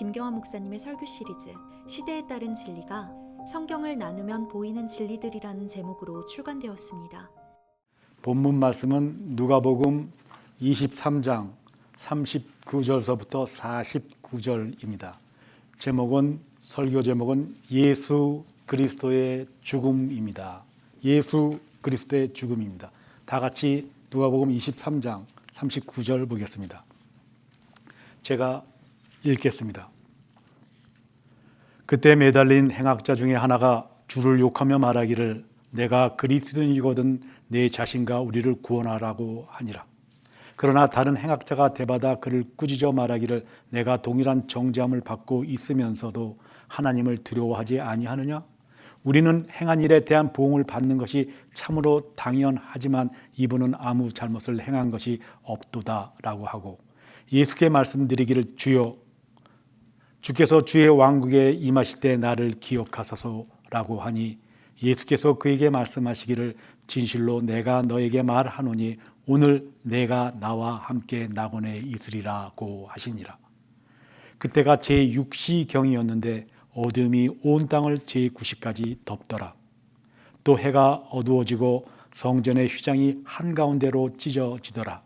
김경환 목사님의 설교 시리즈 시대에 따른 진리가 성경을 나누면 보이는 진리들이라는 제목으로 출간되었습니다. 본문 말씀은 누가복음 23장 39절서부터 49절입니다. 설교 제목은 예수 그리스도의 죽음입니다. 예수 그리스도의 죽음입니다. 다 같이 누가복음 23장 39절 보겠습니다. 제가 읽겠습니다. 그때 매달린 행악자 중에 하나가 주를 욕하며 말하기를 내가 그리스도인이거든 내 자신과 우리를 구원하라고 하니라. 그러나 다른 행악자가 대받아 그를 꾸짖어 말하기를 내가 동일한 정죄함을 받고 있으면서도 하나님을 두려워하지 아니하느냐? 우리는 행한 일에 대한 보응을 받는 것이 참으로 당연하지만 이분은 아무 잘못을 행한 것이 없도다라고 하고 예수께 말씀드리기를 주께서 주의 왕국에 임하실 때 나를 기억하소서라고 하니 예수께서 그에게 말씀하시기를 진실로 내가 너에게 말하노니 오늘 내가 나와 함께 낙원에 있으리라고 하시니라. 그때가 제6시경이었는데 어둠이 온 땅을 제9시까지 덮더라. 또 해가 어두워지고 성전의 휘장이 한가운데로 찢어지더라.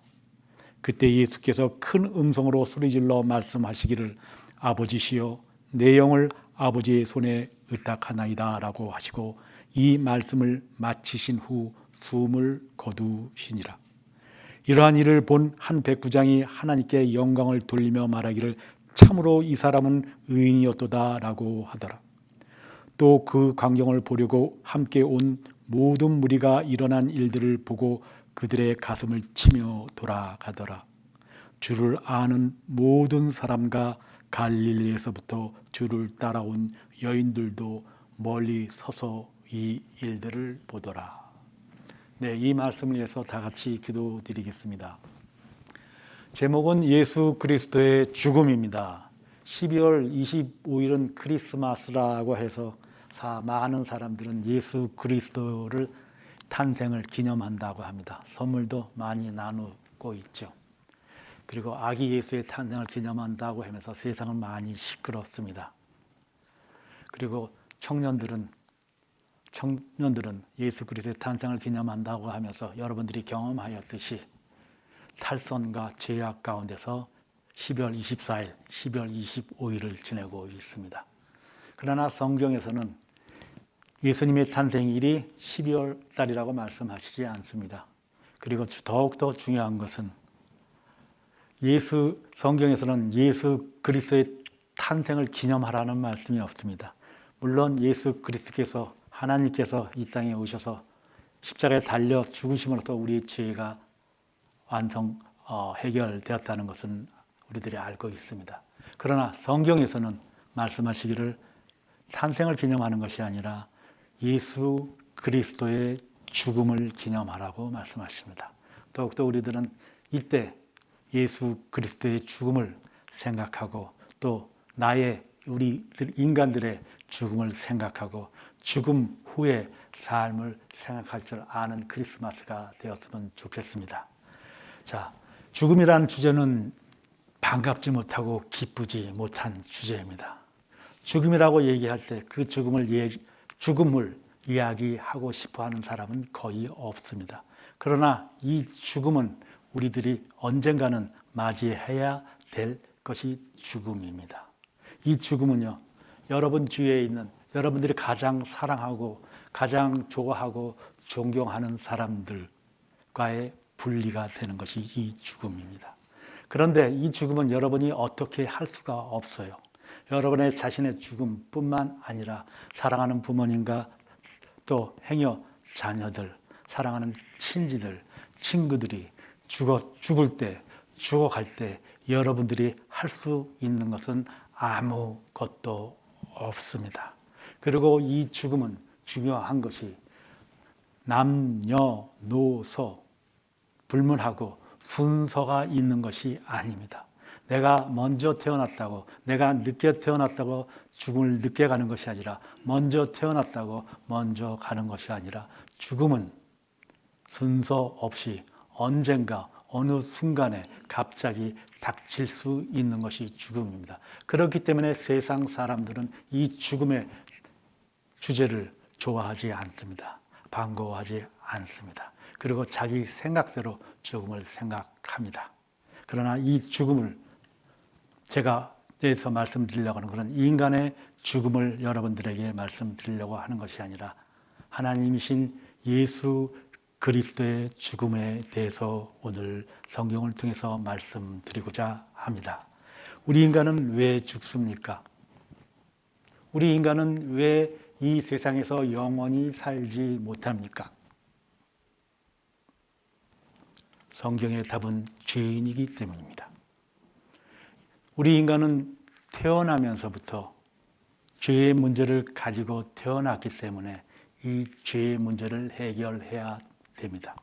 그때 예수께서 큰 음성으로 소리질러 말씀하시기를 아버지시여 내 영을 아버지의 손에 의탁하나이다 라고 하시고 이 말씀을 마치신 후 숨을 거두시니라. 이러한 일을 본 한 백부장이 하나님께 영광을 돌리며 말하기를 참으로 이 사람은 의인이었도다 라고 하더라. 또 그 광경을 보려고 함께 온 모든 무리가 일어난 일들을 보고 그들의 가슴을 치며 돌아가더라. 주를 아는 모든 사람과 갈릴리에서부터 주를 따라온 여인들도 멀리 서서 이 일들을 보더라. 네, 이 말씀을 위해서 다 같이 기도드리겠습니다. 제목은 예수 그리스도의 죽음입니다. 12월 25일은 크리스마스라고 해서 많은 사람들은 예수 그리스도를 탄생을 기념한다고 합니다. 선물도 많이 나누고 있죠. 그리고 아기 예수의 탄생을 기념한다고 하면서 세상은 많이 시끄럽습니다. 그리고 청년들은 예수 그리스도의 탄생을 기념한다고 하면서 여러분들이 경험하였듯이 탈선과 죄악 가운데서 12월 24일, 12월 25일을 지내고 있습니다. 그러나 성경에서는 예수님의 탄생일이 12월 달이라고 말씀하시지 않습니다. 그리고 더욱더 중요한 것은 성경에서는 예수 그리스도의 탄생을 기념하라는 말씀이 없습니다. 물론 예수 그리스도께서 하나님께서 이 땅에 오셔서 십자가에 달려 죽으심으로써 우리의 죄가 해결되었다는 것은 우리들이 알고 있습니다. 그러나 성경에서는 말씀하시기를 탄생을 기념하는 것이 아니라 예수 그리스도의 죽음을 기념하라고 말씀하십니다. 더욱더 우리들은 이때 예수 그리스도의 죽음을 생각하고 또 우리들 인간들의 죽음을 생각하고 죽음 후의 삶을 생각할 줄 아는 크리스마스가 되었으면 좋겠습니다. 자, 죽음이라는 주제는 반갑지 못하고 기쁘지 못한 주제입니다. 죽음이라고 얘기할 때 그 죽음을 이야기하고 싶어 하는 사람은 거의 없습니다. 그러나 이 죽음은 우리들이 언젠가는 맞이해야 될 것이 죽음입니다. 이 죽음은요, 여러분 주위에 있는 여러분들이 가장 사랑하고 가장 좋아하고 존경하는 사람들과의 분리가 되는 것이 이 죽음입니다. 그런데 이 죽음은 여러분이 어떻게 할 수가 없어요. 여러분의 자신의 죽음뿐만 아니라 사랑하는 부모님과 또 행여 자녀들, 사랑하는 친지들, 친구들이 죽을 때, 죽어갈 때 여러분들이 할 수 있는 것은 아무것도 없습니다. 그리고 이 죽음은 중요한 것이 남녀노소 불문하고 순서가 있는 것이 아닙니다. 내가 먼저 태어났다고, 내가 늦게 태어났다고 죽음을 늦게 가는 것이 아니라 먼저 태어났다고 먼저 가는 것이 아니라 죽음은 순서 없이 언젠가 어느 순간에 갑자기 닥칠 수 있는 것이 죽음입니다. 그렇기 때문에 세상 사람들은 이 죽음의 주제를 좋아하지 않습니다. 반가워하지 않습니다. 그리고 자기 생각대로 죽음을 생각합니다. 그러나 이 죽음을 제가 대해서 말씀드리려고 하는 것은 인간의 죽음을 여러분들에게 말씀드리려고 하는 것이 아니라 하나님이신 예수 그리스도의 죽음에 대해서 오늘 성경을 통해서 말씀드리고자 합니다. 우리 인간은 왜 죽습니까? 우리 인간은 왜 이 세상에서 영원히 살지 못합니까? 성경의 답은 죄인이기 때문입니다. 우리 인간은 태어나면서부터 죄의 문제를 가지고 태어났기 때문에 이 죄의 문제를 해결해야 됩니다.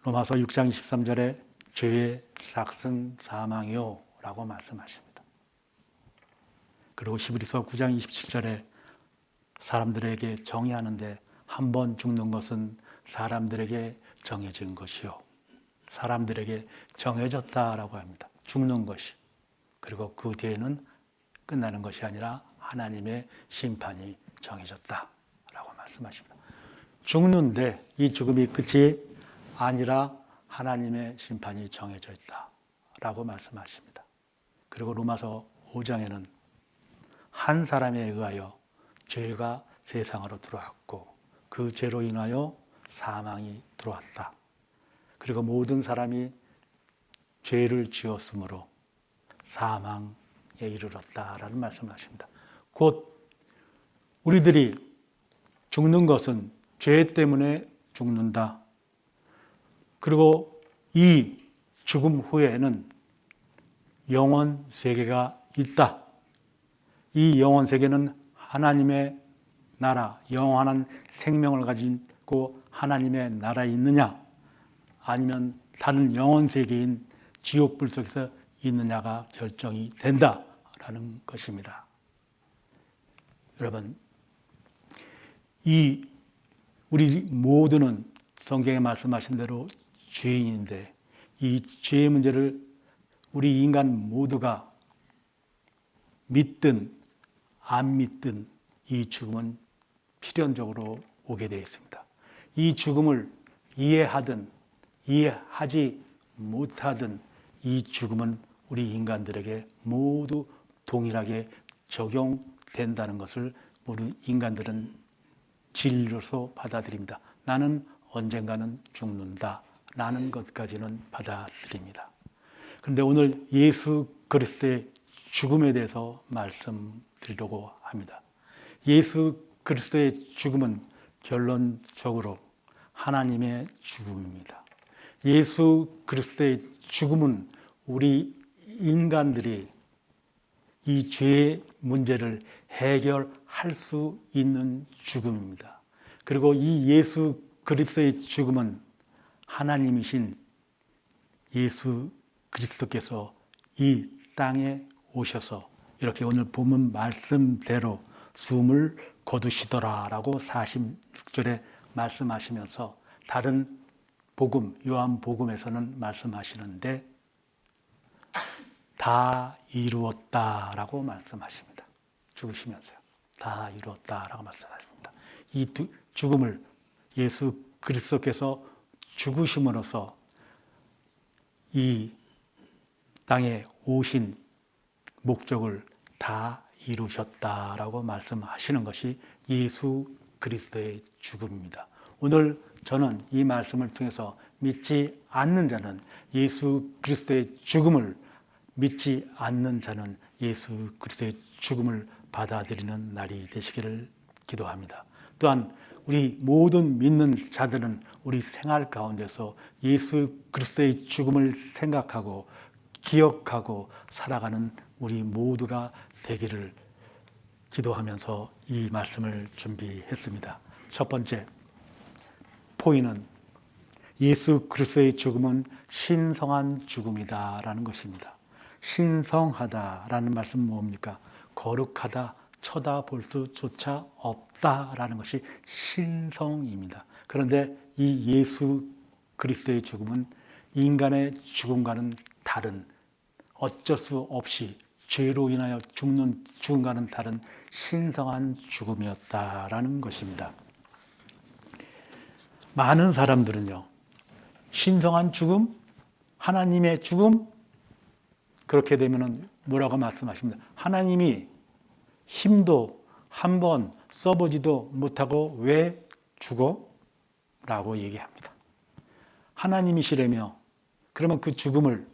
로마서 6장 23절에 죄의 삭은 사망이요 라고 말씀하십니다. 그리고 히브리서 9장 27절에 사람들에게 정의하는데 한 번 죽는 것은 사람들에게 정해진 것이요. 사람들에게 정해졌다라고 합니다. 죽는 것이. 그리고 그 뒤에는 끝나는 것이 아니라 하나님의 심판이 정해졌다라고 말씀하십니다. 죽는데 이 죽음이 끝이 아니라 하나님의 심판이 정해져 있다라고 말씀하십니다. 그리고 로마서 5장에는 한 사람에 의하여 죄가 세상으로 들어왔고 그 죄로 인하여 사망이 들어왔다. 그리고 모든 사람이 죄를 지었으므로 사망에 이르렀다라는 말씀을 하십니다. 곧 우리들이 죽는 것은 죄 때문에 죽는다. 그리고 이 죽음 후에는 영원 세계가 있다. 이 영원 세계는 하나님의 나라, 영원한 생명을 가지고 하나님의 나라에 있느냐, 아니면 다른 영원 세계인 지옥불 속에서 있느냐가 결정이 된다라는 것입니다. 여러분, 우리 모두는 성경에 말씀하신 대로 죄인인데 이 죄의 문제를 우리 인간 모두가 믿든 안 믿든 이 죽음은 필연적으로 오게 되어 있습니다. 이 죽음을 이해하든 이해하지 못하든 이 죽음은 우리 인간들에게 모두 동일하게 적용된다는 것을 우리 인간들은 진리로서 받아들입니다. 나는 언젠가는 죽는다 라는 것까지는 받아들입니다. 그런데 오늘 예수 그리스도의 죽음에 대해서 말씀드리려고 합니다. 예수 그리스도의 죽음은 결론적으로 하나님의 죽음입니다. 예수 그리스도의 죽음은 우리 인간들이 이 죄의 문제를 해결할 수 있는 죽음입니다. 그리고 이 예수 그리스도의 죽음은 하나님이신 예수 그리스도께서 이 땅에 오셔서 이렇게 오늘 본문 말씀대로 숨을 거두시더라라고 46절에 말씀하시면서 다른 복음, 요한복음에서는 말씀하시는데 다 이루었다라고 말씀하십니다. 죽으시면서요. 다 이루었다라고 말씀하십니다. 이 죽음을 예수 그리스도께서 죽으심으로써 이 땅에 오신 목적을 다 이루셨다라고 말씀하시는 것이 예수 그리스도의 죽음입니다. 오늘 저는 이 말씀을 통해서 믿지 않는 자는 예수 그리스도의 죽음을, 믿지 않는 자는 예수 그리스도의 죽음을 받아들이는 날이 되시기를 기도합니다. 또한 우리 모든 믿는 자들은 우리 생활 가운데서 예수 그리스도의 죽음을 생각하고 기억하고 살아가는 우리 모두가 되기를 기도하면서 이 말씀을 준비했습니다. 첫 번째 포인트는 예수 그리스도의 죽음은 신성한 죽음이다라는 것입니다. 신성하다라는 말씀은 뭡니까? 거룩하다, 쳐다볼 수조차 없다라는 것이 신성입니다. 그런데 이 예수 그리스도의 죽음은 인간의 죽음과는 다른, 어쩔 수 없이 죄로 인하여 죽는 죽음과는 다른 신성한 죽음이었다라는 것입니다. 많은 사람들은요, 신성한 죽음, 하나님의 죽음, 그렇게 되면 뭐라고 말씀하십니다. 하나님이 힘도 한번 써보지도 못하고 왜 죽어? 라고 얘기합니다. 하나님이시라며 그러면 그 죽음을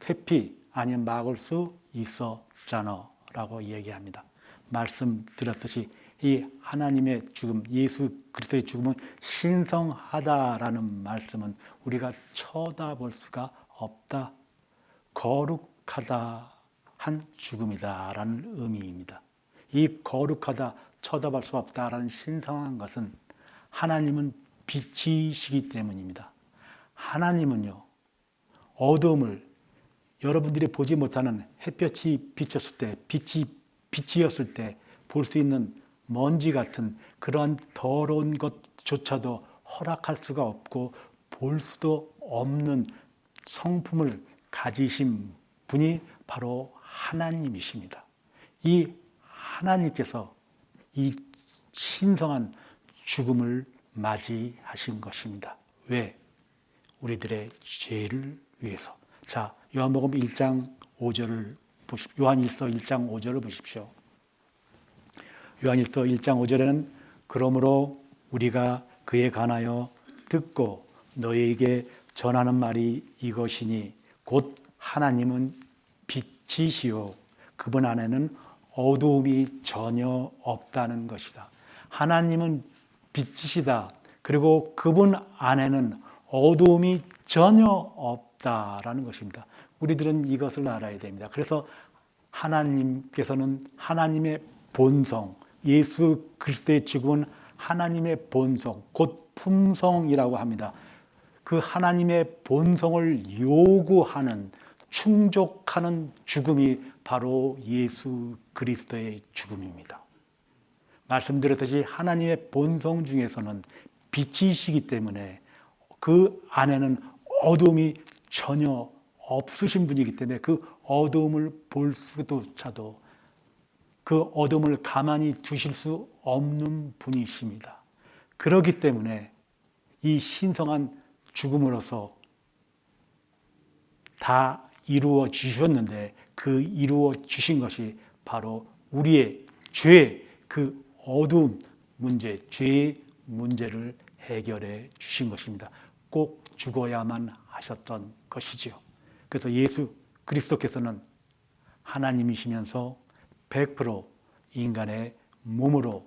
회피 아니면 막을 수 있었잖아 라고 얘기합니다. 말씀드렸듯이 이 하나님의 죽음, 예수 그리스도의 죽음은 신성하다라는 말씀은 우리가 쳐다볼 수가 없다, 거룩하다 한 죽음이다라는 의미입니다. 이 거룩하다, 쳐다볼 수 없다라는 신성한 것은 하나님은 빛이시기 때문입니다. 하나님은요, 어둠을 여러분들이 보지 못하는 햇볕이 비쳤을 때, 빛이었을 때 볼 수 있는 먼지 같은 그러한 더러운 것조차도 허락할 수가 없고 볼 수도 없는 성품을 가지신 분이 바로 하나님이십니다. 이 하나님께서 이 신성한 죽음을 맞이하신 것입니다. 왜? 우리들의 죄를 위해서. 자, 요한복음 1장 5절을 보십시오. 요한일서 1장 5절을 보십시오. 요한일서 1장 5절에는 그러므로 우리가 그에 관하여 듣고 너희에게 전하는 말이 이것이니 곧 하나님은 빛이시요 그분 안에는 어두움이 전혀 없다는 것이다. 하나님은 빛이시다. 그리고 그분 안에는 어두움이 전혀 없다라는 것입니다. 우리들은 이것을 알아야 됩니다. 그래서 하나님께서는 하나님의 본성, 예수 그리스도의 죽음은 하나님의 본성, 곧 품성이라고 합니다. 그 하나님의 본성을 요구하는, 충족하는 죽음이 바로 예수 그리스도의 죽음입니다. 말씀드렸듯이 하나님의 본성 중에서는 빛이시기 때문에 그 안에는 어두움이 전혀 없으신 분이기 때문에 그 어두움을 볼 수조차도 그 어둠을 가만히 두실 수 없는 분이십니다. 그렇기 때문에 이 신성한 죽음으로서 다 이루어 주셨는데 그 이루어 주신 것이 바로 우리의 죄, 그 어두움 문제, 죄의 문제를 해결해 주신 것입니다. 꼭 죽어야만 하셨던 것이지요. 그래서 예수 그리스도께서는 하나님이시면서 100% 인간의 몸으로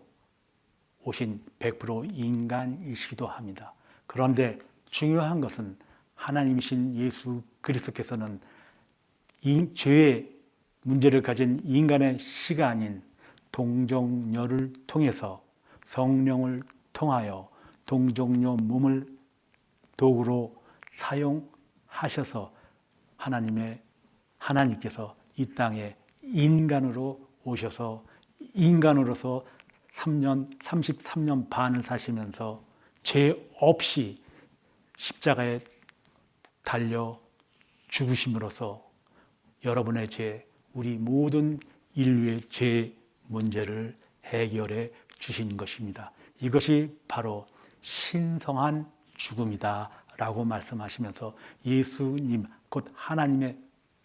오신 100% 인간이시기도 합니다. 그런데 중요한 것은 하나님이신 예수 그리스도께서는 이 죄의 문제를 가진 인간의 씨가 아닌 동정녀를 통해서 성령을 통하여 동정녀 몸을 도구로 사용하셔서 하나님께서 이 땅에 인간으로 오셔서 인간으로서 33년 반을 사시면서 죄 없이 십자가에 달려 죽으심으로써 여러분의 죄, 우리 모든 인류의 죄 문제를 해결해 주신 것입니다. 이것이 바로 신성한 죽음이다 라고 말씀하시면서 예수님, 곧 하나님의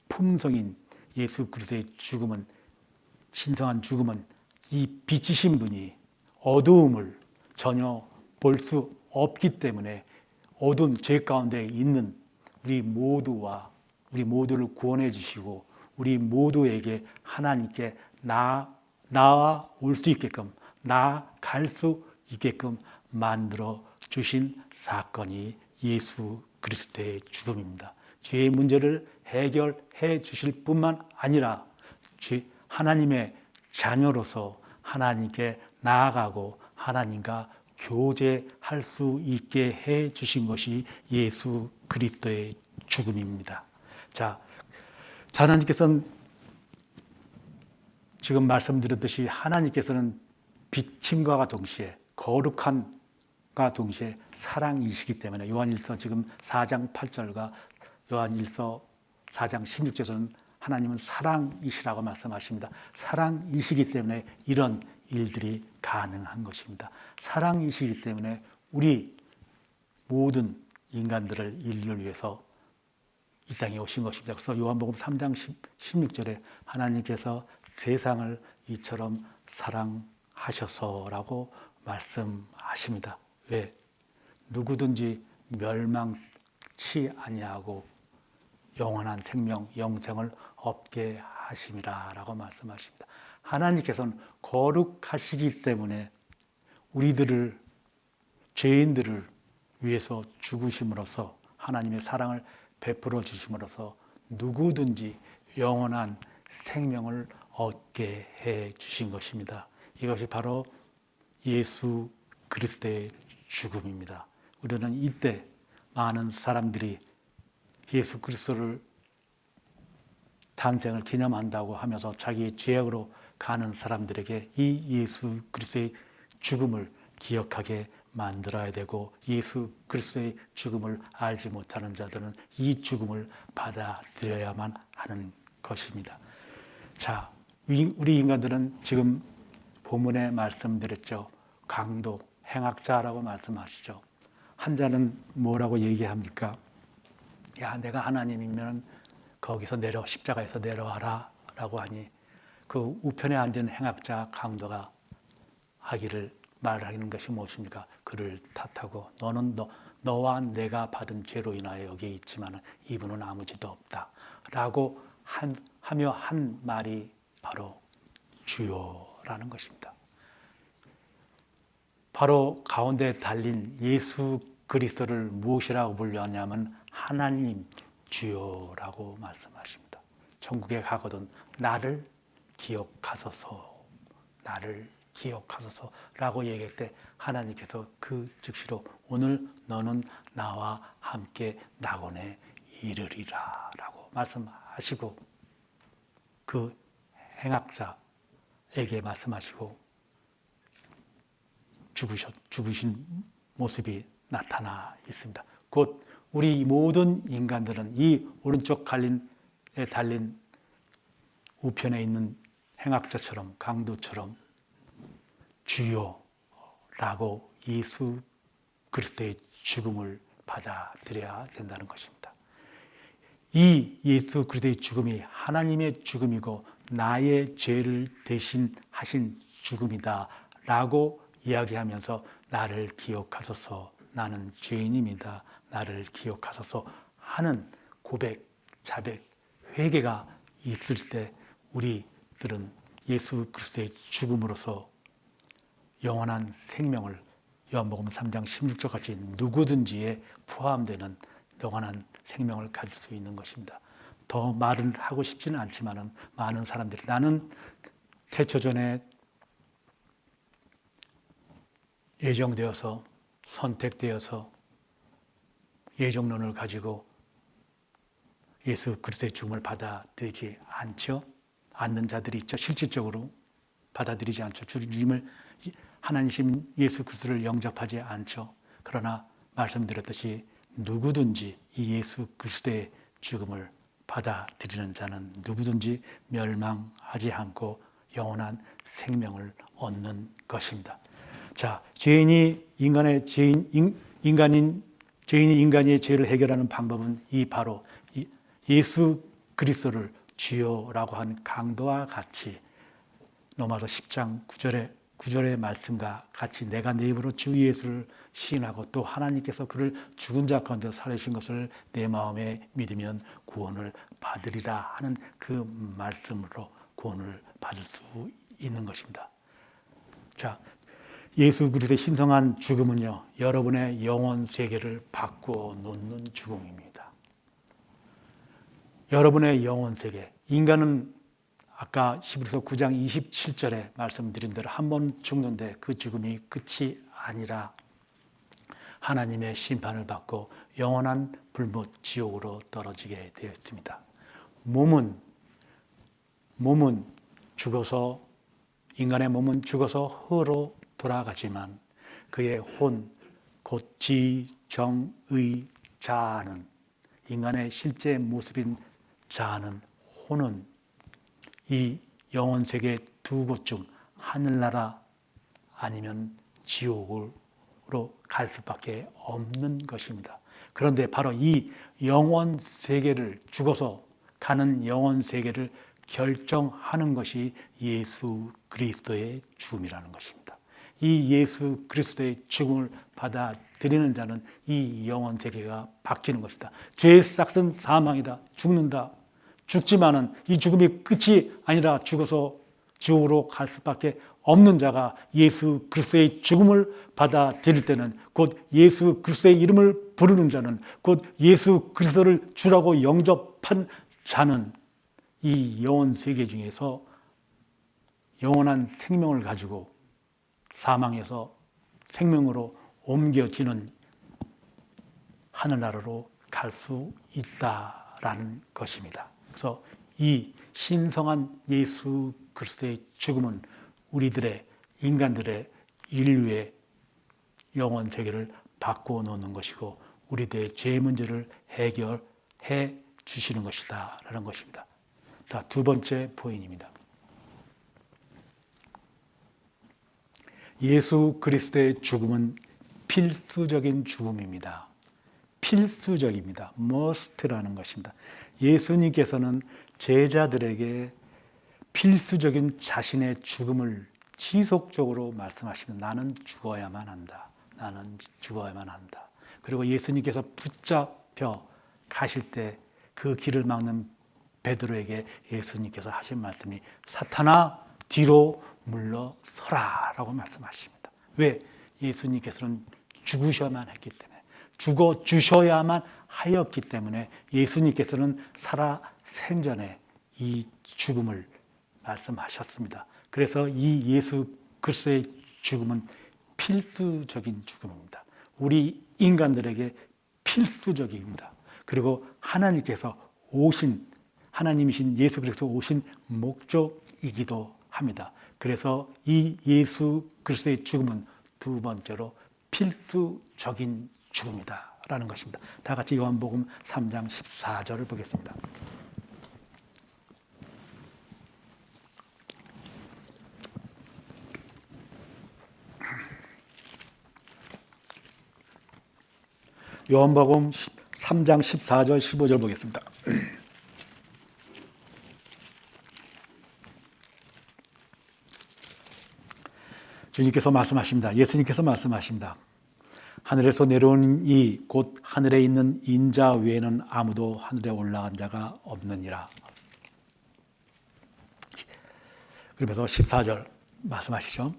품성인 예수 그리스도의 죽음은, 신성한 죽음은 이 빛이신 분이 어두움을 전혀 볼 수 없기 때문에 어두운 죄 가운데 있는 우리 모두를 구원해 주시고 우리 모두에게 하나님께 나아올 수 있게끔, 나아갈 수 있게끔 만들어 주신 사건이 예수 그리스도의 죽음입니다. 죄의 문제를 해결해 주실 뿐만 아니라 하나님의 자녀로서 하나님께 나아가고 하나님과 교제할 수 있게 해 주신 것이 예수 그리스도의 죽음입니다. 자, 하나님께서는 지금 말씀드렸듯이 하나님께서는 빛임과 동시에 거룩함과 동시에 사랑이시기 때문에 요한일서 지금 4장 8절과 요한일서 4장 16절에서는 하나님은 사랑이시라고 말씀하십니다. 사랑이시기 때문에 이런 일들이 가능한 것입니다. 사랑이시기 때문에 우리 모든 인간들을 인류를 위해서 이 땅에 오신 것입니다. 그래서 요한복음 3장 16절에 하나님께서 세상을 이처럼 사랑하셔서라고 말씀하십니다. 왜? 누구든지 멸망치 아니하고 영원한 생명, 영생을 얻게 하심이라라고 말씀하십니다. 하나님께서는 거룩하시기 때문에 우리들을, 죄인들을 위해서 죽으심으로써 하나님의 사랑을 베풀어 주심으로써 누구든지 영원한 생명을 얻게 해 주신 것입니다. 이것이 바로 예수 그리스도의 죽음입니다. 우리는 이때 많은 사람들이 예수 그리스도를 탄생을 기념한다고 하면서 자기의 죄악으로 가는 사람들에게 이 예수 그리스도의 죽음을 기억하게 만들어야 되고, 예수 그리스도의 죽음을 알지 못하는 자들은 이 죽음을 받아들여야만 하는 것입니다. 자, 우리 인간들은 지금 본문에 말씀드렸죠. 강도, 행악자라고 말씀하시죠. 한 자는 뭐라고 얘기합니까? 야, 내가 하나님이면 거기서 십자가에서 내려와라 라고 하니, 그 우편에 앉은 행악자 강도가 말하는 것이 무엇입니까? 그를 탓하고 너는 너와 내가 받은 죄로 인하여 여기에 있지만 이분은 아무 죄도 없다 라고 하며 한 말이 바로 주요라는 것입니다. 바로 가운데 달린 예수 그리스도를 무엇이라고 불렀냐면 하나님 주요라고 말씀하십니다. 천국에 가거든 나를 기억하소서, 나를 기억하소서라고 얘기할 때 하나님께서 그 즉시로 오늘 너는 나와 함께 낙원에 이르리라 라고 말씀하시고, 그 행악자에게 말씀하시고 죽으신 모습이 나타나 있습니다. 곧 우리 모든 인간들은 이 오른쪽 갈림에 달린 우편에 있는 행악자처럼, 강도처럼 주요라고 예수 그리스도의 죽음을 받아들여야 된다는 것입니다. 이 예수 그리스도의 죽음이 하나님의 죽음이고 나의 죄를 대신하신 죽음이다 라고 이야기하면서 나를 기억하소서, 나는 죄인입니다, 나를 기억하소서 하는 고백, 자백, 회개가 있을 때 우리들은 예수 그리스도의 죽음으로써 영원한 생명을, 요한복음 3장 16절 같이 누구든지에 포함되는 영원한 생명을 가질 수 있는 것입니다. 더 말을 하고 싶지는 않지만 많은 사람들이 나는 태초전에 예정되어서 선택되어서 예정론을 가지고 예수 그리스도의 죽음을 받아들이지 않는 자들이 있죠. 실질적으로 받아들이지 않죠. 주님을, 하나님 예수 그리스도를 영접하지 않죠. 그러나 말씀드렸듯이 누구든지 이 예수 그리스도의 죽음을 받아들이는 자는 누구든지 멸망하지 않고 영원한 생명을 얻는 것입니다. 자, 죄인이 인간의 죄를 해결하는 방법은 바로 예수 그리스도를 주요라고 한 강도와 같이 로마서 10장 9절의 말씀과 같이 내가 내 입으로 주 예수를 시인하고 또 하나님께서 그를 죽은 자 가운데 살리신 것을 내 마음에 믿으면 구원을 받으리라 하는 그 말씀으로 구원을 받을 수 있는 것입니다. 자, 예수 그리스도의 신성한 죽음은요, 여러분의 영혼 세계를 바꾸어 놓는 죽음입니다. 여러분의 영혼 세계, 인간은 아까 히브리서 9장 27절에 말씀드린 대로 한 번 죽는데 그 죽음이 끝이 아니라 하나님의 심판을 받고 영원한 불못 지옥으로 떨어지게 되어 있습니다. 몸은 죽어서, 인간의 몸은 죽어서 흙으로 돌아가지만 그의 혼, 곧 지, 정, 의, 자아는 인간의 실제 모습인 자아는 혼은 이 영혼 세계 두 곳 중 하늘나라 아니면 지옥으로 갈 수밖에 없는 것입니다. 그런데 바로 이 영혼 세계를 죽어서 가는 영혼 세계를 결정하는 것이 예수 그리스도의 죽음이라는 것입니다. 이 예수 그리스도의 죽음을 받아들이는 자는 이 영혼 세계가 바뀌는 것이다. 죄의 싹은 사망이다. 죽는다. 죽지만은 이 죽음이 끝이 아니라 죽어서 지옥으로 갈 수밖에 없는 자가 예수 그리스도의 죽음을 받아들일 때는, 곧 예수 그리스도의 이름을 부르는 자는, 곧 예수 그리스도를 주라고 영접한 자는 이 영혼 세계 중에서 영원한 생명을 가지고 사망에서 생명으로 옮겨지는 하늘나라로 갈 수 있다라는 것입니다. 그래서 이 신성한 예수 그리스도의 죽음은 우리들의, 인간들의, 인류의 영혼 세계를 바꾸어 놓는 것이고 우리들의 죄 문제를 해결해 주시는 것이다 라는 것입니다. 자, 두 번째 포인트입니다. 예수 그리스도의 죽음은 필수적인 죽음입니다. 필수적입니다. must라는 것입니다. 예수님께서는 제자들에게 필수적인 자신의 죽음을 지속적으로 말씀하시면 나는 죽어야만 한다. 나는 죽어야만 한다. 그리고 예수님께서 붙잡혀 가실 때 그 길을 막는 베드로에게 예수님께서 하신 말씀이 사탄아 뒤로 물러서라 라고 말씀하십니다. 왜? 예수님께서는 죽으셔야만 했기 때문에, 죽어 주셔야만 하였기 때문에 예수님께서는 살아 생전에 이 죽음을 말씀하셨습니다. 그래서 이 예수 그리스도의 죽음은 필수적인 죽음입니다. 우리 인간들에게 필수적입니다. 그리고 하나님께서 오신, 하나님이신 예수 그리스도 오신 목적이기도 합니다. 그래서 이 예수 그리스도의 죽음은 두 번째로 필수적인 죽음이다 라는 것입니다. 다 같이 요한복음 3장 14절을 보겠습니다. 요한복음 3장 14절 15절 보겠습니다. 주님께서 말씀하십니다. 예수님께서 말씀하십니다. 하늘에서 내려온 이 곧 하늘에 있는 인자 외에는 아무도 하늘에 올라간 자가 없느니라. 그러면서 14절 말씀하시죠.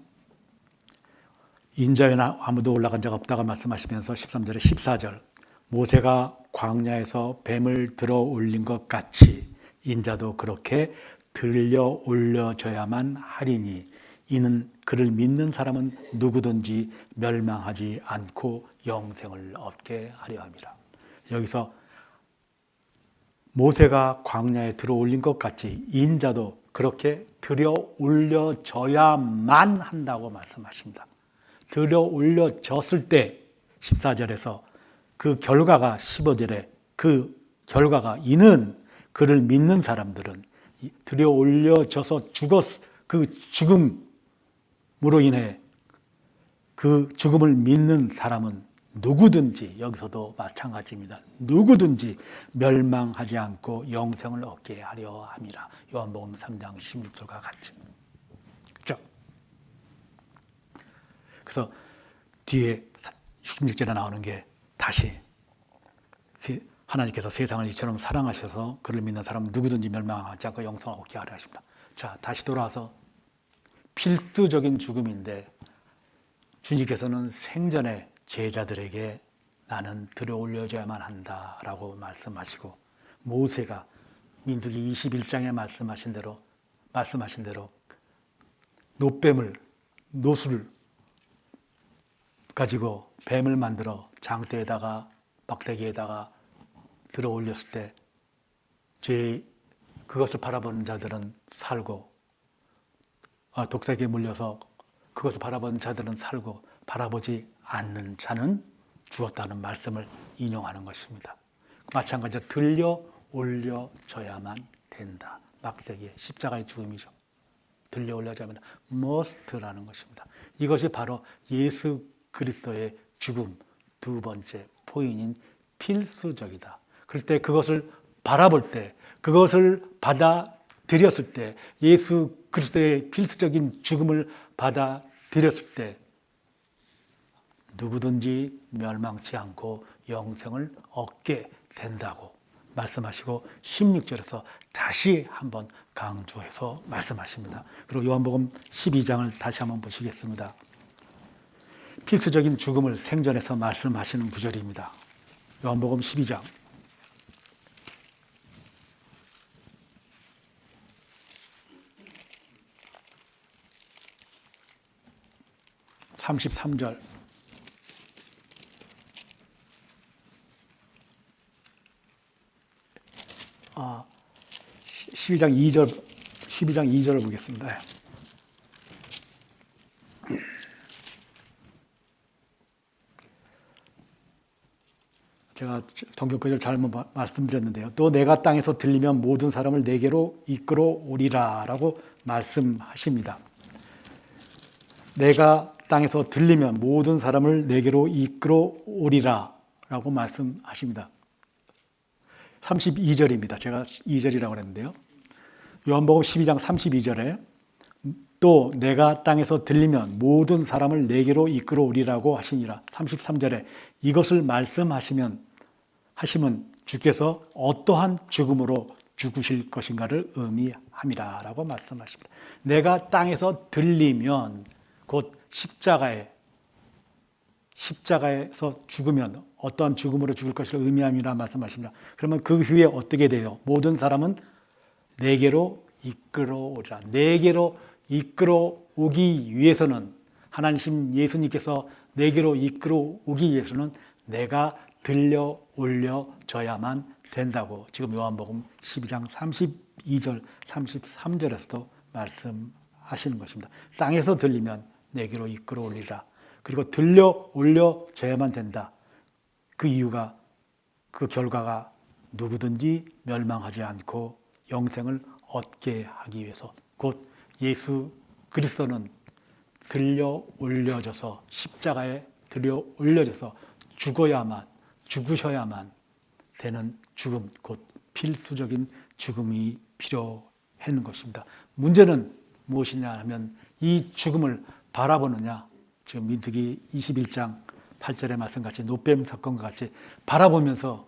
인자 외에는 아무도 올라간 자가 없다고 말씀하시면서 13절에 14절 모세가 광야에서 뱀을 들어 올린 것 같이 인자도 그렇게 들려 올려져야만 하리니 이는 그를 믿는 사람은 누구든지 멸망하지 않고 영생을 얻게 하려 함이라. 여기서 모세가 광야에 들어 올린 것 같이 인자도 그렇게 들여 올려져야만 한다고 말씀하십니다. 들여 올려졌을 때 14절에서 그 결과가 15절에 그 결과가 이는 그를 믿는 사람들은 들여 올려져서 그 죽음으로 인해 그 죽음을 믿는 사람은 누구든지, 여기서도 마찬가지입니다. 누구든지 멸망하지 않고 영생을 얻게 하려 함이라. 요한복음 3장 16절과 같이. 그렇죠? 그래서 뒤에 16절에 나오는 게 다시 하나님께서 세상을 이처럼 사랑하셔서 그를 믿는 사람은 누구든지 멸망하지 않고 영생을 얻게 하려 하십니다. 자, 다시 돌아와서 필수적인 죽음인데 주님께서는 생전에 제자들에게 나는 들어 올려져야만 한다라고 말씀하시고 모세가 민수기 21장에 말씀하신 대로 노수를 가지고 뱀을 만들어 장대에다가 막대기에다가 들어 올렸을 때 그것을 바라보는 자들은 살고 독사에게 물려서 그것을 바라보는 자들은 살고 바라보지 않는 자는 죽었다는 말씀을 인용하는 것입니다. 마찬가지로 들려 올려져야만 된다. 막대기에 십자가의 죽음이죠. 들려 올려져야만 된다. must라는 것입니다. 이것이 바로 예수 그리스도의 죽음 두 번째 포인트인 필수적이다. 그럴 때 그것을 바라볼 때, 그것을 받아들였을 때, 예수 그리스도의 필수적인 죽음을 받아들였을 때 누구든지 멸망치 않고 영생을 얻게 된다고 말씀하시고 16절에서 다시 한번 강조해서 말씀하십니다. 그리고 요한복음 12장을 다시 한번 보시겠습니다. 필수적인 죽음을 생전에서 말씀하시는 구절입니다. 요한복음 12장 33절 12장 2절을 보겠습니다. 제가 성경 구절 잘못 말씀드렸는데요. 또 내가 땅에서 들리면 모든 사람을 내게로 이끌어 오리라 라고 말씀하십니다. 내가 땅에서 들리면 모든 사람을 내게로 이끌어 오리라 라고 말씀하십니다. 32절입니다. 제가 2절이라고 그랬는데요. 요한복음 12장 32절에 또 내가 땅에서 들리면 모든 사람을 내게로 이끌어 오리라고 하시니라. 33절에 이것을 말씀하시면 주께서 어떠한 죽음으로 죽으실 것인가를 의미함이라 라고 말씀하십니다. 내가 땅에서 들리면 곧 십자가에서 죽으면 어떠한 죽음으로 죽을 것을 의미함이라 말씀하십니다. 그러면 그 후에 어떻게 돼요? 모든 사람은 내게로 이끌어오리라. 내게로 이끌어오기 위해서는 하나님 예수님께서 내게로 이끌어오기 위해서는 내가 들려 올려져야만 된다고 지금 요한복음 12장 32절 33절에서도 말씀하시는 것입니다. 땅에서 들리면 내게로 이끌어올리라. 그리고 들려 올려져야만 된다. 그 이유가 그 결과가 누구든지 멸망하지 않고 영생을 얻게 하기 위해서 곧 예수 그리스도는 들려 올려져서 십자가에 들려 올려져서 죽으셔야만 되는 죽음, 곧 필수적인 죽음이 필요한 것입니다. 문제는 무엇이냐 하면 이 죽음을 바라보느냐, 지금 민수기 21장 8절의 말씀같이 노뱀 사건과 같이 바라보면서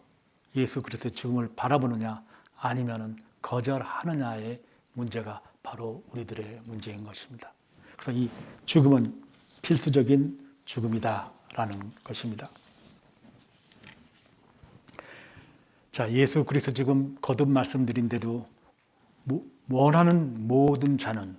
예수 그리스도의 죽음을 바라보느냐 아니면은 거절하느냐의 문제가 바로 우리들의 문제인 것입니다. 그래서 이 죽음은 필수적인 죽음이다라는 것입니다. 자, 예수 그리스도 지금 거듭 말씀드린데도 원하는 모든 자는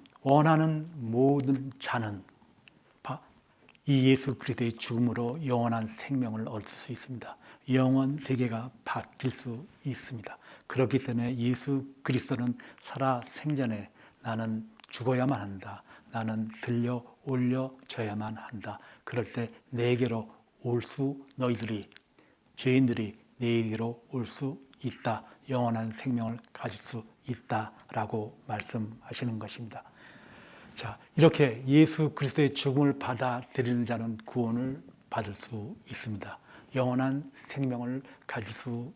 이 예수 그리스도의 죽음으로 영원한 생명을 얻을 수 있습니다. 영원 세계가 바뀔 수 있습니다. 그렇기 때문에 예수 그리스도는 살아 생전에 나는 죽어야만 한다. 나는 들려 올려져야만 한다. 그럴 때 내게로 죄인들이 내게로 올 수 있다. 영원한 생명을 가질 수 있다라고 말씀하시는 것입니다. 자, 이렇게 예수 그리스도의 죽음을 받아들이는 자는 구원을 받을 수 있습니다. 영원한 생명을 가질 수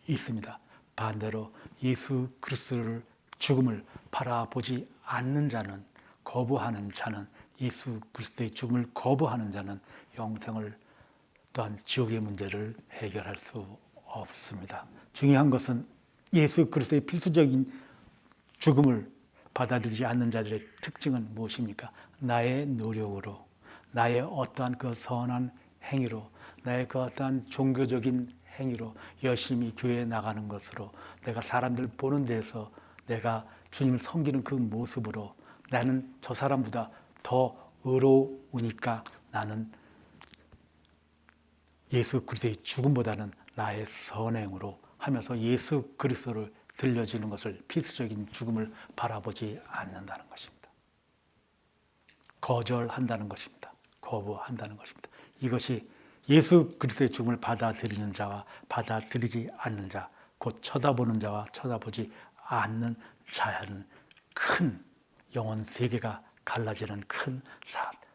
있습니다. 반대로 예수 그리스도의 죽음을 바라보지 않는 자는, 거부하는 자는, 예수 그리스도의 죽음을 거부하는 자는 영생을 또한 지옥의 문제를 해결할 수 없습니다. 중요한 것은 예수 그리스도의 필수적인 죽음을 받아들이지 않는 자들의 특징은 무엇입니까? 나의 노력으로, 나의 어떠한 그 선한 행위로, 나의 그 어떠한 종교적인 행위로 열심히 교회에 나가는 것으로, 내가 사람들 보는 데서 내가 주님을 섬기는 그 모습으로 나는 저 사람보다 더 의로우니까 나는 예수 그리스도의 죽음보다는 나의 선행으로 하면서 예수 그리스도를 들려지는 것을 필수적인 죽음을 바라보지 않는다는 것입니다. 거절한다는 것입니다. 거부한다는 것입니다. 이것이 예수 그리스도의 죽음을 받아들이는 자와 받아들이지 않는 자, 곧 쳐다보는 자와 쳐다보지 않는 자야는 큰 영혼 세계가 갈라지는 큰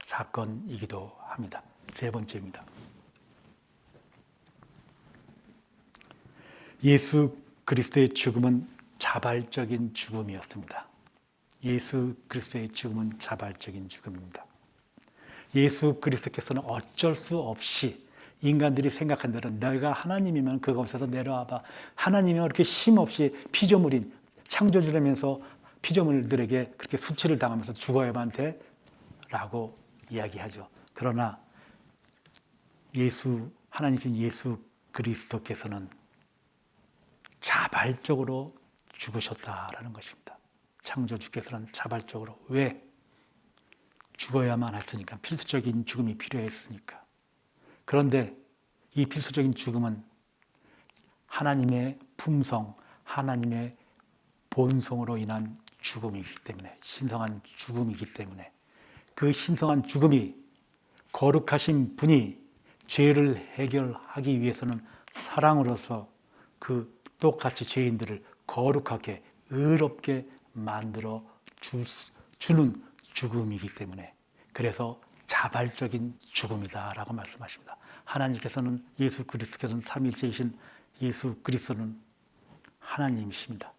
사건이기도 합니다. 세 번째입니다. 예수 그리스도의 죽음은 자발적인 죽음이었습니다. 예수 그리스도의 죽음은 자발적인 죽음입니다. 예수 그리스도께서는 어쩔 수 없이 인간들이 생각한 대로 너희가 하나님이면 그곳에서 내려와봐. 하나님이면 그렇게 힘없이 피조물인 창조주라면서 피조물들에게 그렇게 수치를 당하면서 죽어야만 돼? 라고 이야기하죠. 그러나 하나님이신 예수 그리스도께서는 자발적으로 죽으셨다라는 것입니다. 창조주께서는 자발적으로. 왜? 죽어야만 했으니까. 필수적인 죽음이 필요했으니까. 그런데 이 필수적인 죽음은 하나님의 품성, 하나님의 본성으로 인한 죽음이기 때문에, 신성한 죽음이기 때문에, 그 신성한 죽음이 거룩하신 분이 죄를 해결하기 위해서는 사랑으로서 그 똑같이 죄인들을 거룩하게 의롭게 만들어 주는 죽음이기 때문에, 그래서 자발적인 죽음이다라고 말씀하십니다. 하나님께서는, 예수 그리스도께서는 삼위일체이신 예수 그리스도는 하나님이십니다.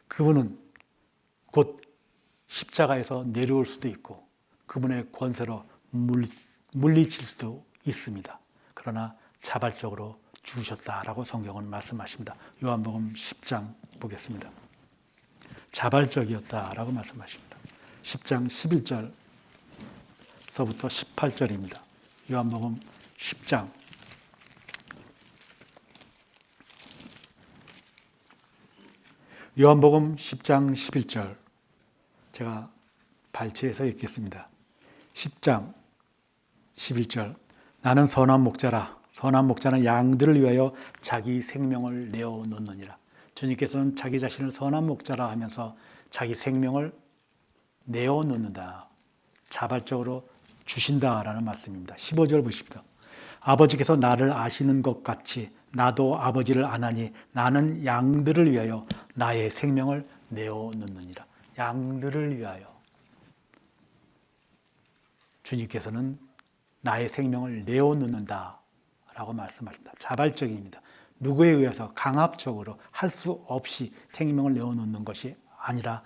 그분은 곧 십자가에서 내려올 수도 있고 그분의 권세로 물리칠 수도 있습니다. 그러나 자발적으로 죽으셨다라고 성경은 말씀하십니다. 요한복음 10장 보겠습니다. 자발적이었다라고 말씀하십니다. 10장 11절서부터 18절입니다. 요한복음 10장 요한복음 10장 11절 제가 발췌해서 읽겠습니다. 10장 11절 나는 선한 목자라. 선한 목자는 양들을 위하여 자기 생명을 내어놓느니라. 주님께서는 자기 자신을 선한 목자라 하면서 자기 생명을 내어놓는다. 자발적으로 주신다라는 말씀입니다. 15절 보십시오. 아버지께서 나를 아시는 것 같이 나도 아버지를 아나니 나는 양들을 위하여 나의 생명을 내어놓느니라. 양들을 위하여. 주님께서는 나의 생명을 내어놓는다 라고 말씀하십니다. 자발적입니다. 누구에 의해서 강압적으로 할 수 없이 생명을 내어놓는 것이 아니라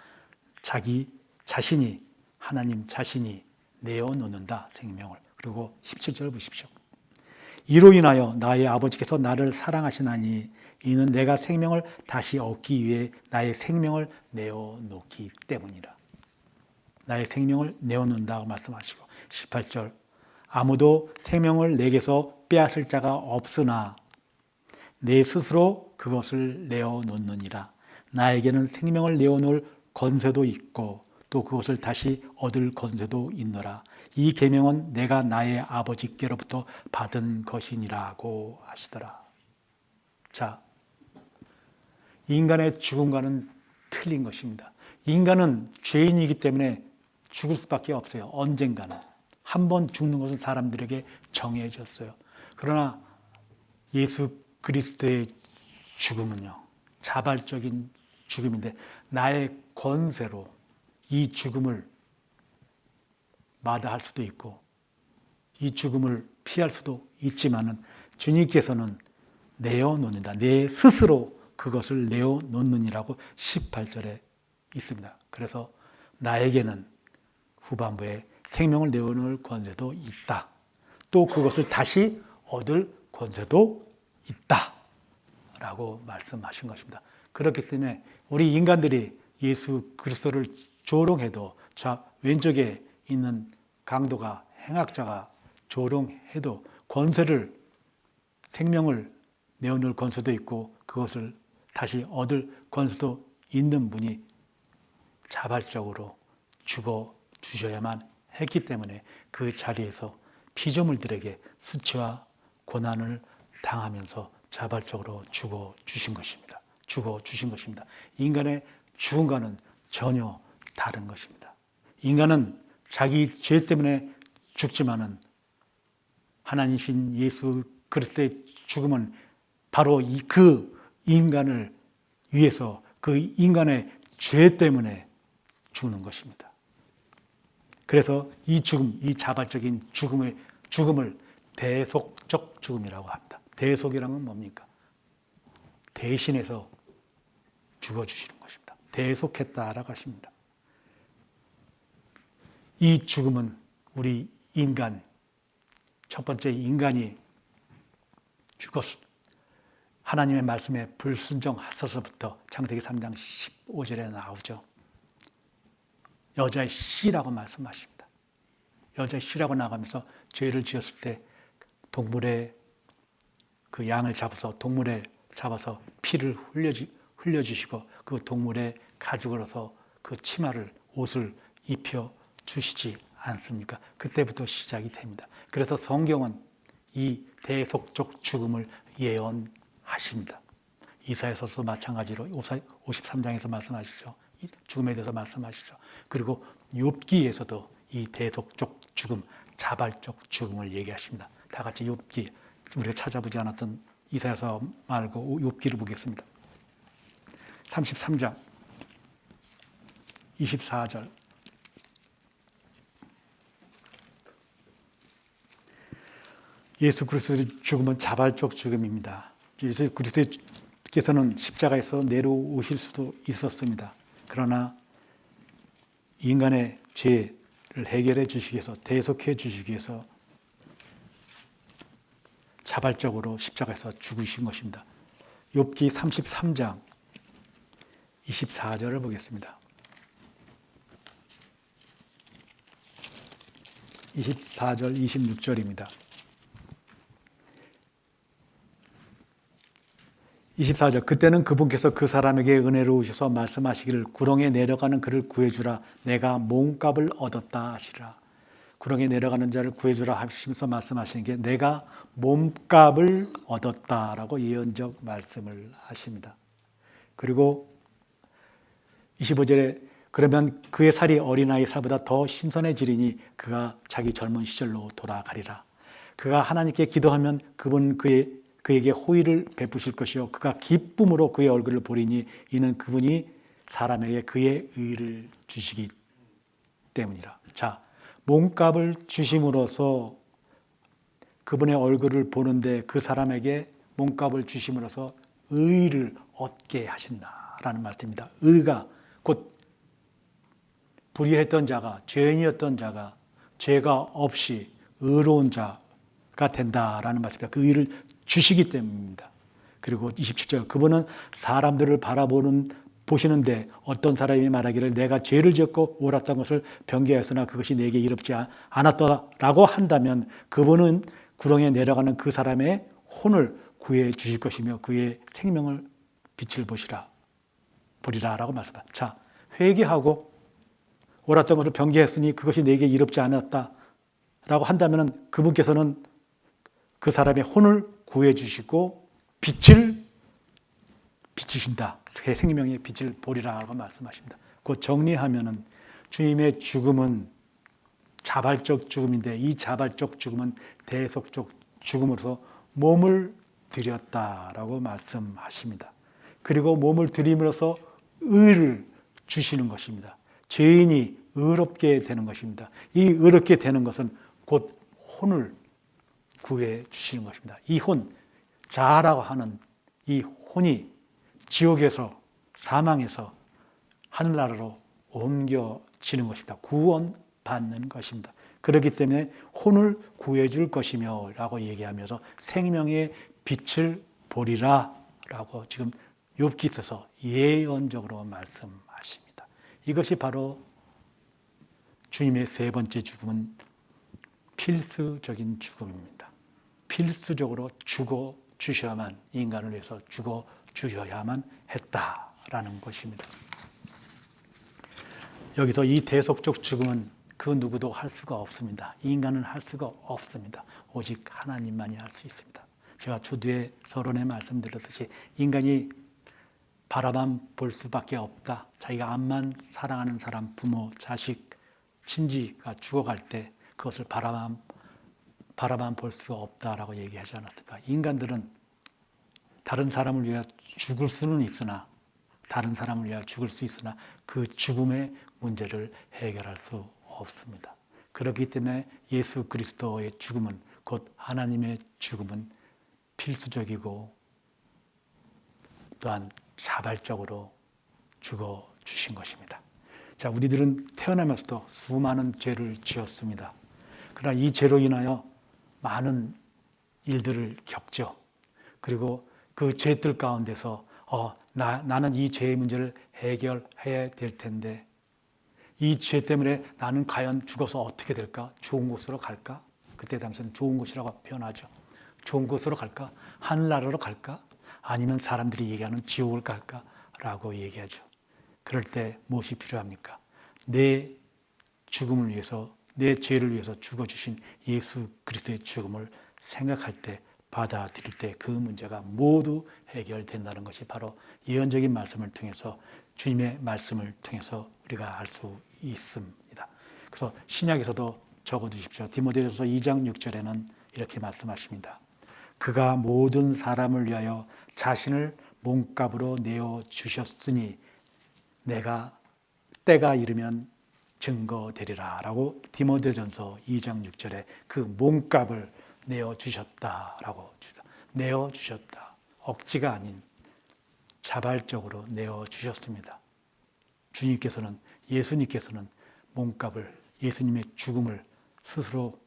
자기 자신이, 하나님 자신이 내어놓는다, 생명을. 그리고 17절 보십시오. 이로 인하여 나의 아버지께서 나를 사랑하시나니 이는 내가 생명을 다시 얻기 위해 나의 생명을 내어놓기 때문이라. 나의 생명을 내어놓는다고 말씀하시고 18절 아무도 생명을 내게서 빼앗을 자가 없으나 내 스스로 그것을 내어놓느니라. 나에게는 생명을 내어놓을 권세도 있고 또 그것을 다시 얻을 권세도 있노라. 이 계명은 내가 나의 아버지께로부터 받은 것이니라고 하시더라. 자, 인간의 죽음과는 틀린 것입니다. 인간은 죄인이기 때문에 죽을 수밖에 없어요. 언젠가는. 한 번 죽는 것은 사람들에게 정해졌어요. 그러나 예수 그리스도의 죽음은요, 자발적인 죽음인데 나의 권세로 이 죽음을 마다할 수도 있고 이 죽음을 피할 수도 있지만은 주님께서는 내어놓는다. 내 스스로 그것을 내어놓느니라고 18절에 있습니다. 그래서 나에게는 후반부에 생명을 내어놓을 권세도 있다. 또 그것을 다시 얻을 권세도 있다. 라고 말씀하신 것입니다. 그렇기 때문에 우리 인간들이 예수 그리스도를 조롱해도 왼쪽에 있는 강도가, 행악자가 조롱해도 권세를, 생명을 내어놓을 권세도 있고 그것을 다시 얻을 권세도 있는 분이 자발적으로 죽어 주셔야만 했기 때문에 그 자리에서 피조물들에게 수치와 고난을 당하면서 자발적으로 죽어 주신 것입니다. 죽어 주신 것입니다. 인간의 죽음과는 전혀 다른 것입니다. 인간은 자기 죄 때문에 죽지만은 하나님이신 예수 그리스도의 죽음은 바로 그 인간을 위해서 그 인간의 죄 때문에 죽는 것입니다. 그래서 이 죽음, 이 자발적인 죽음을 대속적 죽음이라고 합니다. 대속이라는 뭡니까? 대신해서 죽어주시는 것입니다. 대속했다라고 하십니다. 이 죽음은 우리 인간, 첫 번째 인간이 하나님의 말씀에 불순종하서서부터 창세기 3장 15절에 나오죠. 여자의 씨라고 말씀하십니다. 여자의 씨라고 나가면서 죄를 지었을 때 동물의 그 양을 잡아서 피를 흘려주시고 그 동물의 가죽으로서 그 치마를 옷을 입혀 주시지 않습니까? 그때부터 시작이 됩니다. 그래서 성경은 이 대속적 죽음을 예언하십니다. 이사야서도 마찬가지로 53장에서 말씀하시죠. 죽음에 대해서 말씀하시죠. 그리고 욥기에서도 이 대속적 죽음, 자발적 죽음을 얘기하십니다. 다 같이 욥기, 우리가 찾아보지 않았던 이사야서 말고 욥기를 보겠습니다. 33장 24절. 예수 그리스도의 죽음은 자발적 죽음입니다. 예수 그리스도께서는 십자가에서 내려오실 수도 있었습니다. 그러나 인간의 죄를 해결해 주시기 위해서, 대속해 주시기 위해서 자발적으로 십자가에서 죽으신 것입니다. 욥기 33장 24절을 보겠습니다. 24절, 26절입니다. 24절. 그때는 그분께서 그 사람에게 은혜로우셔서 말씀하시기를 구렁에 내려가는 그를 구해주라. 내가 몸값을 얻었다 하시라. 구렁에 내려가는 자를 구해주라 하시면서 말씀하시는 게 내가 몸값을 얻었다라고 예언적 말씀을 하십니다. 그리고 25절에 그러면 그의 살이 어린아이 살보다 더 신선해지리니 그가 자기 젊은 시절로 돌아가리라. 그가 하나님께 기도하면 그분 그에게 호의를 베푸실 것이요 그가 기쁨으로 그의 얼굴을 보리니 이는 그분이 사람에게 그의 의를 주시기 때문이라. 자, 몸값을 주심으로써 그분의 얼굴을 보는데 그 사람에게 몸값을 주심으로써 의를 얻게 하신다라는 말씀입니다. 의가 곧 불의했던 자가, 죄인이었던 자가 죄가 없이 의로운 자가 된다라는 말씀입니다. 그 의를 주시기 때문입니다. 그리고 27절 그분은 사람들을 보시는데 어떤 사람이 말하기를 내가 죄를 지었고 옳았던 것을 변개하였으나 그것이 내게 이롭지 않았더라고 한다면 그분은 구렁에 내려가는 그 사람의 혼을 구해 주실 것이며 그의 생명을 빛을 보리라 라고 말씀합니다. 자, 회개하고 옳았던 것을 변개했으니 그것이 내게 이롭지 않았다라고 한다면 그분께서는 그 사람의 혼을 구해주시고 빛을 비추신다. 새 생명의 빛을 보리라고 말씀하십니다. 그 정리하면은 주님의 죽음은 자발적 죽음인데 이 자발적 죽음은 대속적 죽음으로서 몸을 드렸다라고 말씀하십니다. 그리고 몸을 드림으로써 의를 주시는 것입니다. 죄인이 의롭게 되는 것입니다. 이 의롭게 되는 것은 곧 혼을 구해 주시는 것입니다. 이 혼, 자아라고 하는 이 혼이 지옥에서 사망에서 하늘나라로 옮겨지는 것입니다. 구원받는 것입니다. 그렇기 때문에 혼을 구해줄 것이며 라고 얘기하면서 생명의 빛을 보리라 라고 지금 욥기서서 예언적으로 말씀하십니다. 이것이 바로 주님의 세 번째 죽음은 필수적인 죽음입니다. 필수적으로 죽어 주셔야만, 인간을 위해서 죽어 주셔야만 했다라는 것입니다. 여기서 이 대속적 죽음은 그 누구도 할 수가 없습니다. 인간은 할 수가 없습니다. 오직 하나님만이 할 수 있습니다. 제가 주뒤에 서론에 말씀드렸듯이 인간이 바라만 볼 수밖에 없다. 자기가 암만 사랑하는 사람, 부모, 자식, 친지가 죽어갈 때 그것을 바라만 바라만 볼 수가 없다라고 얘기하지 않았을까? 인간들은 다른 사람을 위해 죽을 수는 있으나 다른 사람을 위해 죽을 수 있으나 그 죽음의 문제를 해결할 수 없습니다. 그렇기 때문에 예수 그리스도의 죽음은 곧 하나님의 죽음은 필수적이고 또한 자발적으로 죽어 주신 것입니다. 자, 우리들은 태어나면서도 수많은 죄를 지었습니다. 그러나 이 죄로 인하여 많은 일들을 겪죠. 그리고 그 죄들 가운데서 나는 이 죄의 문제를 해결해야 될 텐데 이 죄 때문에 나는 과연 죽어서 어떻게 될까? 좋은 곳으로 갈까? 그때 당시에는 좋은 곳이라고 표현하죠. 좋은 곳으로 갈까? 하늘나라로 갈까? 아니면 사람들이 얘기하는 지옥을 갈까? 라고 얘기하죠. 그럴 때 무엇이 필요합니까? 내 죽음을 위해서, 내 죄를 위해서 죽어주신 예수 그리스도의 죽음을 생각할 때, 받아들일 때 그 문제가 모두 해결된다는 것이 바로 예언적인 말씀을 통해서, 주님의 말씀을 통해서 우리가 알 수 있습니다. 그래서 신약에서도 적어두십시오. 디모데후서 2장 6절에는 이렇게 말씀하십니다. 그가 모든 사람을 위하여 자신을 몸값으로 내어주셨으니 내가 때가 이르면 증거되리라 라고 디모데전서 2장 6절에 그 몸값을 내어주셨다라고 내어주셨다. 억지가 아닌 자발적으로 내어주셨습니다. 예수님께서는 몸값을, 예수님의 죽음을 스스로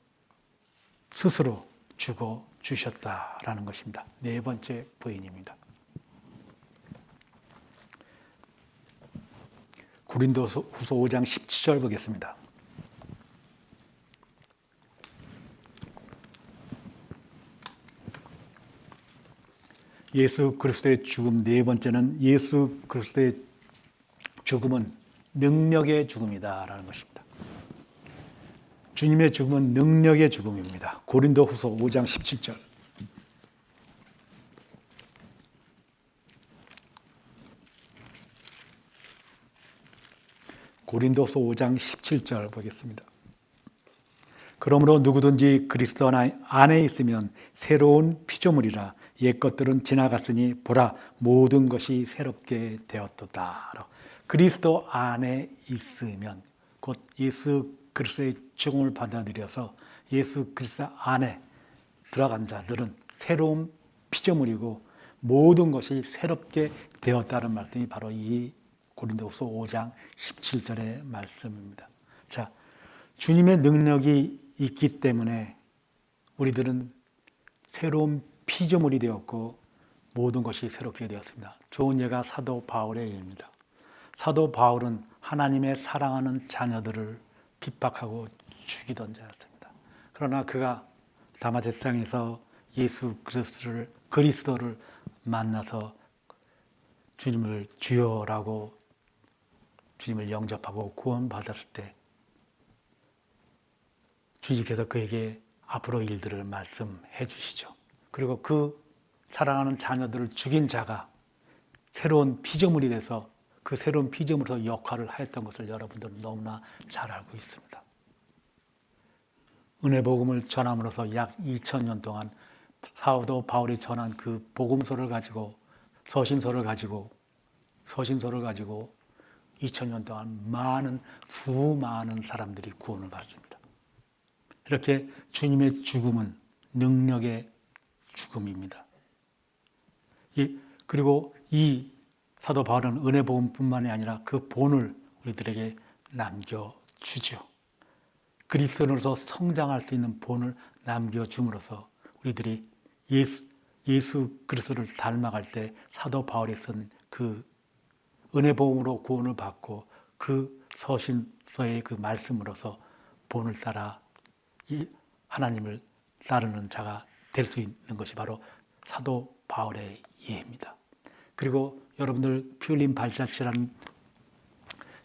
죽어 주셨다라는 것입니다. 네 번째 부인입니다. 고린도후서 5장 17절 보겠습니다. 예수 그리스도의 죽음 네 번째는 예수 그리스도의 죽음은 능력의 죽음이다라는 것입니다. 주님의 죽음은 능력의 죽음입니다. 고린도후서 5장 17절. 고린도서 5장 17절 보겠습니다. 그러므로 누구든지 그리스도 안에 있으면 새로운 피조물이라 옛 것들은 지나갔으니 보라 모든 것이 새롭게 되었도다. 그리스도 안에 있으면 곧 예수 그리스도의 죽음을 받아들여서 예수 그리스도 안에 들어간 자들은 새로운 피조물이고 모든 것이 새롭게 되었다는 말씀이 바로 이 고린도후서 5장 17절의 말씀입니다. 자, 주님의 능력이 있기 때문에 우리들은 새로운 피조물이 되었고 모든 것이 새롭게 되었습니다. 좋은 예가 사도 바울의 예입니다. 사도 바울은 하나님의 사랑하는 자녀들을 핍박하고 죽이던 자였습니다. 그러나 그가 다마데스상에서 예수 그리스도를 만나서 주님을 주여라고 주님을 영접하고 구원받았을 때 주님께서 그에게 앞으로 일들을 말씀해 주시죠. 그리고 그 사랑하는 자녀들을 죽인 자가 새로운 피조물이 돼서 그 새로운 피조물로 역할을 하였던 것을 여러분들은 너무나 잘 알고 있습니다. 은혜복음을 전함으로써 약 2000년 동안 사도 바울이 전한 그 복음서를 가지고 서신서를 가지고 2000년 동안 수많은 사람들이 구원을 받습니다. 이렇게 주님의 죽음은 능력의 죽음입니다. 그리고 이 사도 바울은 은혜복음뿐만이 아니라 그 본을 우리들에게 남겨주죠. 그리스도로서 성장할 수 있는 본을 남겨줌으로써 우리들이 예수 그리스도를 닮아갈 때 사도 바울이 쓴 그 은혜복음으로 구원을 받고 그 서신서의 그 말씀으로서 본을 따라 하나님을 따르는 자가 될 수 있는 것이 바로 사도 바울의 예입니다. 그리고 여러분들 피 흘린 발자취라는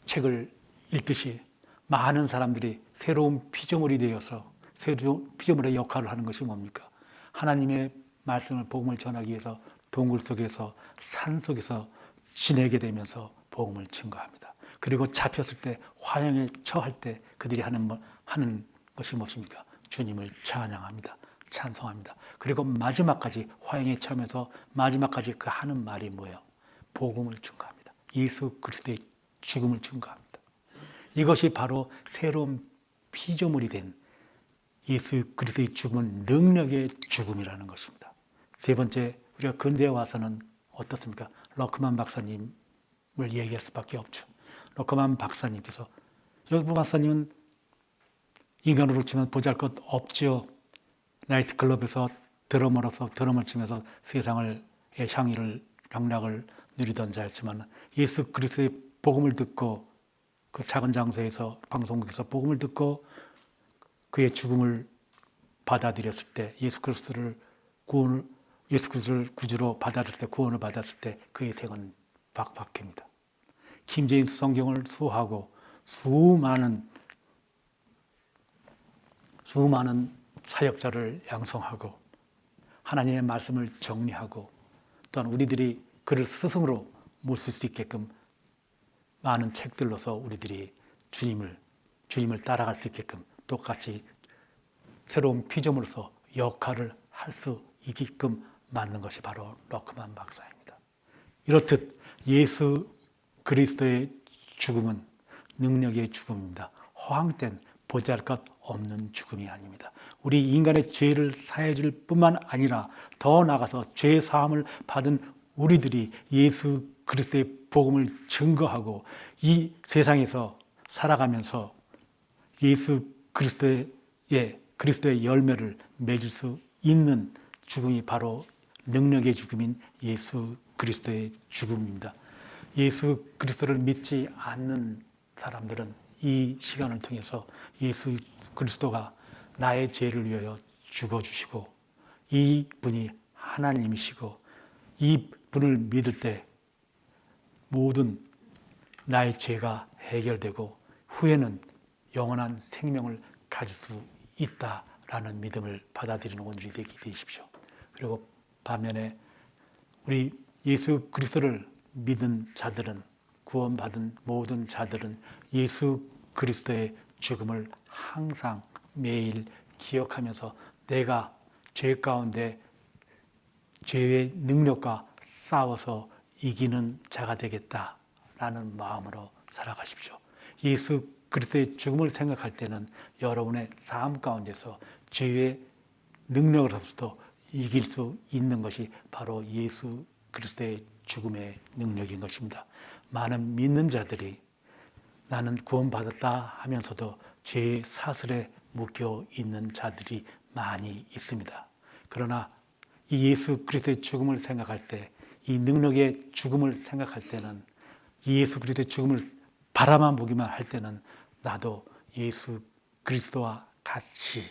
책을 읽듯이 많은 사람들이 새로운 피조물이 되어서 새로운 피조물의 역할을 하는 것이 뭡니까? 하나님의 말씀을 복음을 전하기 위해서 동굴 속에서 산 속에서 지내게 되면서 복음을 증거합니다. 그리고 잡혔을 때 화형에 처할 때 그들이 하는 것이 무엇입니까? 주님을 찬양합니다. 찬송합니다. 그리고 마지막까지 화형에 처음에서 마지막까지 그 하는 말이 뭐예요? 복음을 증거합니다. 예수 그리스도의 죽음을 증거합니다. 이것이 바로 새로운 피조물이 된 예수 그리스도의 죽음은 능력의 죽음이라는 것입니다. 세 번째, 우리가 근대에 와서는 어떻습니까? 러크만 박사님을 얘기할 수밖에 없죠. 러크만 박사님께서, 여기 박사님은 인간으로 치면 보잘것없죠. 나이트클럽에서 드러머로서 드럼을 치면서 세상의 향락을 누리던 자였지만 예수 그리스도의 복음을 듣고 그 작은 장소에서 방송국에서 복음을 듣고 그의 죽음을 받아들였을 때 예수 그리스도를 구주로 받아들일 때 구원을 받았을 때 그의 생은 박박합니다. 킹제임스 성경을 수호하고 수많은 사역자를 양성하고 하나님의 말씀을 정리하고 또한 우리들이 그를 스승으로 모실 수 있게끔 많은 책들로서 우리들이 주님을 따라갈 수 있게끔 똑같이 새로운 피조물로서 역할을 할 수 있게끔 만든 것이 바로 러크만 박사입니다. 이렇듯 예수 그리스도의 죽음은 능력의 죽음입니다. 허황된 보잘것없는 죽음이 아닙니다. 우리 인간의 죄를 사해 줄 뿐만 아니라 더 나아가서 죄 사함을 받은 우리들이 예수 그리스도의 복음을 증거하고 이 세상에서 살아가면서 예수 그리스도의 열매를 맺을 수 있는 죽음이 바로 능력의 죽음인 예수 그리스도의 죽음입니다. 예수 그리스도를 믿지 않는 사람들은 이 시간을 통해서 예수 그리스도가 나의 죄를 위하여 죽어주시고 이 분이 하나님이시고 이 분을 믿을 때 모든 나의 죄가 해결되고 후에는 영원한 생명을 가질 수 있다라는 믿음을 받아들이는 오늘이 되게 되십시오. 그리고 반면에 우리 예수 그리스도를 믿은 자들은 구원받은 모든 자들은 예수 그리스도의 죽음을 항상 매일 기억하면서 내가 죄 가운데 죄의 능력과 싸워서 이기는 자가 되겠다라는 마음으로 살아가십시오. 예수 그리스도의 죽음을 생각할 때는 여러분의 삶 가운데서 죄의 능력으로부터 이길 수 있는 것이 바로 예수 그리스도의 죽음의 능력인 것입니다. 많은 믿는 자들이 나는 구원받았다 하면서도 죄의 사슬에 묶여 있는 자들이 많이 있습니다. 그러나 이 예수 그리스도의 죽음을 생각할 때, 이 능력의 죽음을 생각할 때는, 이 예수 그리스도의 죽음을 바라만 보기만 할 때는 나도 예수 그리스도와 같이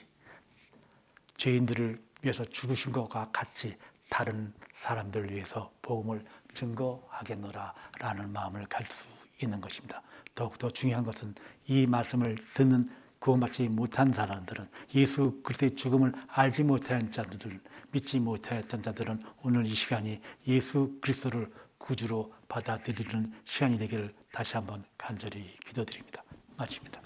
죄인들을 위해서 죽으신 것과 같이 다른 사람들을 위해서 복음을 증거하겠노라 라는 마음을 가질 수 있는 것입니다. 더욱더 중요한 것은 이 말씀을 듣는 구원받지 못한 사람들은, 예수 그리스도의 죽음을 알지 못한 자들은, 믿지 못했던 자들은 오늘 이 시간이 예수 그리스도를 구주로 받아들이는 시간이 되기를 다시 한번 간절히 기도드립니다. 마칩니다.